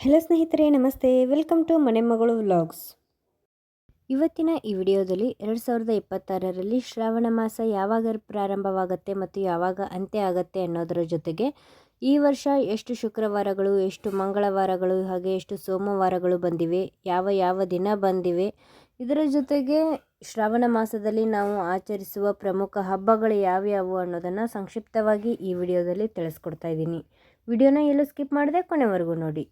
Hello ಸ್ನೇಹಿತರೆ, ನಮಸ್ತೆ. Welcome to ಮನೆ ಮಗಳು ವ್ಲಾಗ್ಸ್. ಇವತ್ತಿನ ಈ ವಿಡಿಯೋದಲ್ಲಿ 2026ರಲ್ಲಿ ಶ್ರಾವಣ ಮಾಸ ಯಾವಾಗ ಪ್ರಾರಂಭವಾಗುತ್ತೆ ಮತ್ತು ಯಾವಾಗ ಅಂತ್ಯ ಆಗುತ್ತೆ ಅನ್ನೋದರ ಜೊತೆಗೆ ಈ ವರ್ಷ ಎಷ್ಟು ಶುಕ್ರವಾರಗಳು, ಎಷ್ಟು ಮಂಗಳವಾರಗಳು, ಹಾಗೆ ಎಷ್ಟು ಸೋಮವಾರಗಳು ಬಂದಿವೆ, ಯಾವ ದಿನ ಬಂದಿವೆ, ಇದರ ಜೊತೆಗೆ ಶ್ರಾವಣ ಮಾಸದಲ್ಲಿ ನಾವು ಆಚರಿಸುವ ಪ್ರಮುಖ ಹಬ್ಬಗಳು ಯಾವ್ಯಾವು ಅನ್ನೋದನ್ನು ಸಂಕ್ಷಿಪ್ತವಾಗಿ ಈ ವಿಡಿಯೋದಲ್ಲಿ ತಿಳಿಸ್ಕೊಡ್ತಾ ಇದ್ದೀನಿ. ವಿಡಿಯೋನ ಎಲ್ಲೂ ಸ್ಕಿಪ್ ಮಾಡದೆ ಕೊನೆವರೆಗೂ ನೋಡಿ.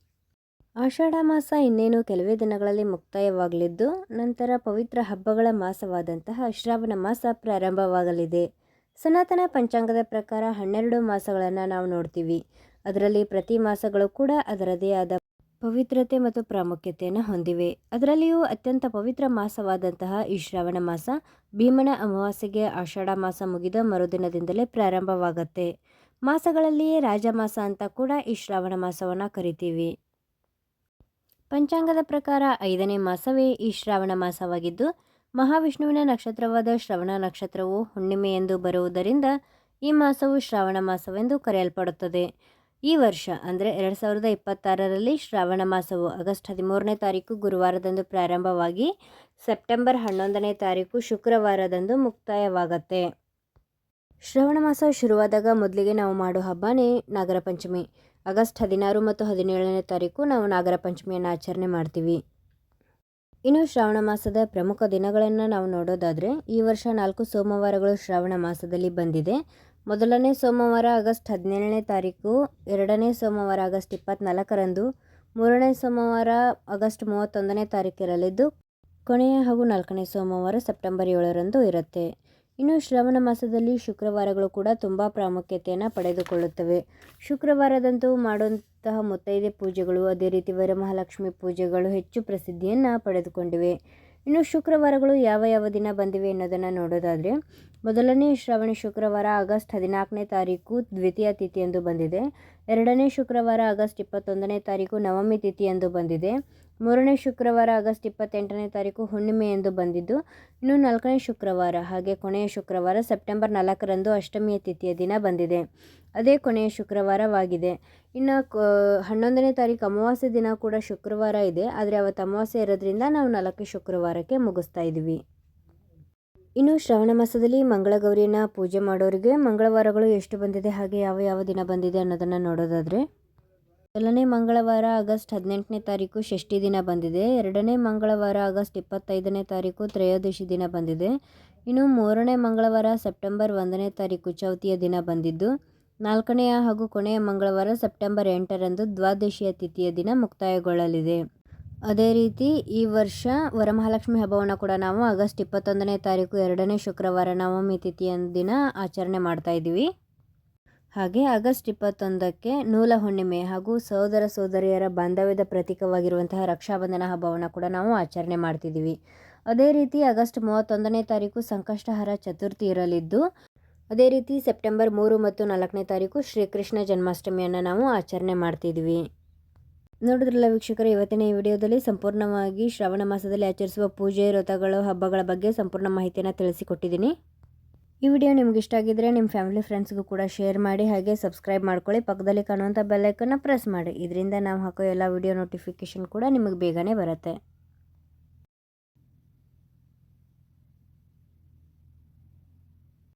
ಆಷಾಢ ಮಾಸ ಇನ್ನೇನು ಕೆಲವೇ ದಿನಗಳಲ್ಲಿ ಮುಕ್ತಾಯವಾಗಲಿದ್ದು, ನಂತರ ಪವಿತ್ರ ಹಬ್ಬಗಳ ಮಾಸವಾದಂತಹ ಶ್ರಾವಣ ಮಾಸ ಪ್ರಾರಂಭವಾಗಲಿದೆ. ಸನಾತನ ಪಂಚಾಂಗದ ಪ್ರಕಾರ 12 ಮಾಸಗಳನ್ನು ನಾವು ನೋಡ್ತೀವಿ. ಅದರಲ್ಲಿ ಪ್ರತಿ ಮಾಸಗಳು ಕೂಡ ಅದರದೇ ಆದ ಪವಿತ್ರತೆ ಮತ್ತು ಪ್ರಾಮುಖ್ಯತೆಯನ್ನು ಹೊಂದಿವೆ. ಅದರಲ್ಲಿಯೂ ಅತ್ಯಂತ ಪವಿತ್ರ ಮಾಸವಾದಂತಹ ಈ ಶ್ರಾವಣ ಮಾಸ ಭೀಮನ ಅಮಾವಾಸ್ಯೆಗೆ ಆಷಾಢ ಮಾಸ ಮುಗಿದ ಮರುದಿನದಿಂದಲೇ ಪ್ರಾರಂಭವಾಗುತ್ತೆ. ಮಾಸಗಳಲ್ಲಿಯೇ ರಾಜಮಾಸ ಅಂತ ಕೂಡ ಈ ಶ್ರಾವಣ ಮಾಸವನ್ನು ಕರಿತೀವಿ. ಪಂಚಾಂಗದ ಪ್ರಕಾರ 5ನೇ ಮಾಸವೇ ಈ ಶ್ರಾವಣ ಮಾಸವಾಗಿದ್ದು, ಮಹಾವಿಷ್ಣುವಿನ ನಕ್ಷತ್ರವಾದ ಶ್ರವಣ ನಕ್ಷತ್ರವು ಹುಣ್ಣಿಮೆ ಎಂದು ಬರುವುದರಿಂದ ಈ ಮಾಸವು ಶ್ರಾವಣ ಮಾಸವೆಂದು ಕರೆಯಲ್ಪಡುತ್ತದೆ. ಈ ವರ್ಷ ಅಂದರೆ 2026ರಲ್ಲಿ ಶ್ರಾವಣ ಮಾಸವು ಆಗಸ್ಟ್ 13ನೇ ತಾರೀಕು ಗುರುವಾರದಂದು ಪ್ರಾರಂಭವಾಗಿ ಸೆಪ್ಟೆಂಬರ್ 11ನೇ ತಾರೀಕು ಶುಕ್ರವಾರದಂದು ಮುಕ್ತಾಯವಾಗತ್ತೆ. ಶ್ರಾವಣ ಮಾಸ ಶುರುವಾದಾಗ ಮೊದಲಿಗೆ ನಾವು ಮಾಡೋ ಹಬ್ಬನೇ ನಾಗರ ಪಂಚಮಿ. ಆಗಸ್ಟ್ 16 ಮತ್ತು 17ನೇ ತಾರೀಕು ನಾವು ನಾಗರ ಪಂಚಮಿಯನ್ನು ಆಚರಣೆ ಮಾಡ್ತೀವಿ. ಇನ್ನು ಶ್ರಾವಣ ಮಾಸದ ಪ್ರಮುಖ ದಿನಗಳನ್ನು ನಾವು ನೋಡೋದಾದರೆ, ಈ ವರ್ಷ 4 ಸೋಮವಾರಗಳು ಶ್ರಾವಣ ಮಾಸದಲ್ಲಿ ಬಂದಿದೆ. ಮೊದಲನೇ ಸೋಮವಾರ ಆಗಸ್ಟ್ 17ನೇ ತಾರೀಕು, ಎರಡನೇ ಸೋಮವಾರ ಆಗಸ್ಟ್ 24ರಂದು, ಮೂರನೇ ಸೋಮವಾರ ಆಗಸ್ಟ್ 31ನೇ ತಾರೀಕಿರಲಿದ್ದು, ಕೊನೆಯ ಹಾಗೂ 4ನೇ ಸೋಮವಾರ ಸೆಪ್ಟೆಂಬರ್ 7ರಂದು ಇರುತ್ತೆ. ಇನ್ನು ಶ್ರಾವಣ ಮಾಸದಲ್ಲಿ ಶುಕ್ರವಾರಗಳು ಕೂಡ ತುಂಬ ಪ್ರಾಮುಖ್ಯತೆಯನ್ನು ಪಡೆದುಕೊಳ್ಳುತ್ತವೆ. ಶುಕ್ರವಾರದಂದು ಮಾಡುವಂತಹ ಮುತ್ತೈದೆ ಪೂಜೆಗಳು, ಅದೇ ರೀತಿ ವರಮಹಾಲಕ್ಷ್ಮಿ ಪೂಜೆಗಳು ಹೆಚ್ಚು ಪ್ರಸಿದ್ಧಿಯನ್ನು ಪಡೆದುಕೊಂಡಿವೆ. ಇನ್ನು ಶುಕ್ರವಾರಗಳು ಯಾವ ದಿನ ಬಂದಿವೆ ಅನ್ನೋದನ್ನು ನೋಡೋದಾದರೆ, ಮೊದಲನೇ ಶ್ರಾವಣ ಶುಕ್ರವಾರ ಆಗಸ್ಟ್ 14ನೇ ತಾರೀಕು ದ್ವಿತೀಯ ತಿಥಿಯಂದು ಬಂದಿದೆ. ಎರಡನೇ ಶುಕ್ರವಾರ ಆಗಸ್ಟ್ 21ನೇ ತಾರೀಕು ನವಮಿ ತಿಥಿಯಂದು ಬಂದಿದೆ. ಮೂರನೇ ಶುಕ್ರವಾರ ಆಗಸ್ಟ್ 28ನೇ ತಾರೀಕು ಹುಣ್ಣಿಮೆ ಎಂದು ಬಂದಿದ್ದು, ಇನ್ನು 4ನೇ ಶುಕ್ರವಾರ ಹಾಗೆ ಕೊನೆಯ ಶುಕ್ರವಾರ ಸೆಪ್ಟೆಂಬರ್ 4ರಂದು ಅಷ್ಟಮಿಯ ತಿಥಿಯ ದಿನ ಬಂದಿದೆ. ಅದೇ ಕೊನೆಯ ಶುಕ್ರವಾರವಾಗಿದೆ. ಇನ್ನು 11ನೇ ತಾರೀಕು ಅಮಾವಾಸ್ಯೆ ದಿನ ಕೂಡ ಶುಕ್ರವಾರ ಇದೆ. ಆದರೆ ಅವತ್ತು ಅಮಾವಾಸ್ಯೆ ಇರೋದ್ರಿಂದ ನಾವು 4 ಶುಕ್ರವಾರಕ್ಕೆ ಮುಗಿಸ್ತಾ ಇದ್ದೀವಿ. ಇನ್ನು ಶ್ರಾವಣ ಮಾಸದಲ್ಲಿ ಮಂಗಳಗೌರಿಯನ್ನು ಪೂಜೆ ಮಾಡೋರಿಗೆ ಮಂಗಳವಾರಗಳು ಎಷ್ಟು ಬಂದಿದೆ ಹಾಗೆ ಯಾವ ದಿನ ಬಂದಿದೆ ಅನ್ನೋದನ್ನು ನೋಡೋದಾದರೆ, ಮೊದಲನೇ ಮಂಗಳವಾರ ಆಗಸ್ಟ್ 18ನೇ ತಾರೀಕು ಷಷ್ಠಿ ದಿನ ಬಂದಿದೆ. ಎರಡನೇ ಮಂಗಳವಾರ ಆಗಸ್ಟ್ 25ನೇ ತಾರೀಕು ತ್ರಯೋದಶಿ ದಿನ ಬಂದಿದೆ. ಇನ್ನು ಮೂರನೇ ಮಂಗಳವಾರ ಸೆಪ್ಟೆಂಬರ್ 1ನೇ ತಾರೀಕು ಚೌತಿಯ ದಿನ ಬಂದಿದ್ದು, ನಾಲ್ಕನೆಯ ಹಾಗೂ ಕೊನೆಯ ಮಂಗಳವಾರ ಸೆಪ್ಟೆಂಬರ್ 8ರಂದು ದ್ವಾದಶಿಯ ತಿಥಿಯ ದಿನ ಮುಕ್ತಾಯಗೊಳ್ಳಲಿದೆ. ಅದೇ ರೀತಿ ಈ ವರ್ಷ ವರಮಹಾಲಕ್ಷ್ಮಿ ಹಬ್ಬವನ್ನು ಕೂಡ ನಾವು ಆಗಸ್ಟ್ 21ನೇ ತಾರೀಕು ಎರಡನೇ ಶುಕ್ರವಾರ ನವಮಿ ತಿಥಿಯ ದಿನ ಆಚರಣೆ ಮಾಡ್ತಾ ಇದ್ದೀವಿ. ಹಾಗೆ ಆಗಸ್ಟ್ 21ಕ್ಕೆ ನೂಲ ಹುಣ್ಣಿಮೆ ಹಾಗೂ ಸಹೋದರ ಸೋದರಿಯರ ಬಾಂಧವ್ಯದ ಪ್ರತೀಕವಾಗಿರುವಂತಹ ರಕ್ಷಾಬಂಧನ ಹಬ್ಬವನ್ನು ಕೂಡ ನಾವು ಆಚರಣೆ ಮಾಡ್ತಿದ್ದೀವಿ. ಅದೇ ರೀತಿ ಆಗಸ್ಟ್ 31ನೇ ತಾರೀಕು ಸಂಕಷ್ಟಹರ ಚತುರ್ಥಿ ಇರಲಿದ್ದು, ಅದೇ ರೀತಿ ಸೆಪ್ಟೆಂಬರ್ 3 ಮತ್ತು 4ನೇ ತಾರೀಕು ಶ್ರೀಕೃಷ್ಣ ಜನ್ಮಾಷ್ಟಮಿಯನ್ನು ನಾವು ಆಚರಣೆ ಮಾಡ್ತಿದ್ವಿ. ನೋಡಿದ್ರಲ್ಲ ವೀಕ್ಷಕರು, ಇವತ್ತಿನ ಈ ವಿಡಿಯೋದಲ್ಲಿ ಸಂಪೂರ್ಣವಾಗಿ ಶ್ರಾವಣ ಮಾಸದಲ್ಲಿ ಆಚರಿಸುವ ಪೂಜೆ, ವ್ರತಗಳು, ಹಬ್ಬಗಳ ಬಗ್ಗೆ ಸಂಪೂರ್ಣ ಮಾಹಿತಿಯನ್ನು ತಿಳಿಸಿಕೊಟ್ಟಿದ್ದೀನಿ. ಈ ವಿಡಿಯೋ ನಿಮ್ಗೆ ಇಷ್ಟ ಆಗಿದ್ದರೆ ನಿಮ್ಮ ಫ್ಯಾಮಿಲಿ ಫ್ರೆಂಡ್ಸ್ಗೂ ಕೂಡ ಶೇರ್ ಮಾಡಿ, ಹಾಗೆ ಸಬ್ಸ್ಕ್ರೈಬ್ ಮಾಡ್ಕೊಳ್ಳಿ. ಪಕ್ಕದಲ್ಲಿ ಕಾಣುವಂಥ ಬೆಲ್ ಐಕನ್ನ ಪ್ರೆಸ್ ಮಾಡಿ. ಇದರಿಂದ ನಾವು ಹಾಕೋ ಎಲ್ಲ ವಿಡಿಯೋ ನೋಟಿಫಿಕೇಷನ್ ಕೂಡ ನಿಮಗೆ ಬೇಗನೆ ಬರುತ್ತೆ.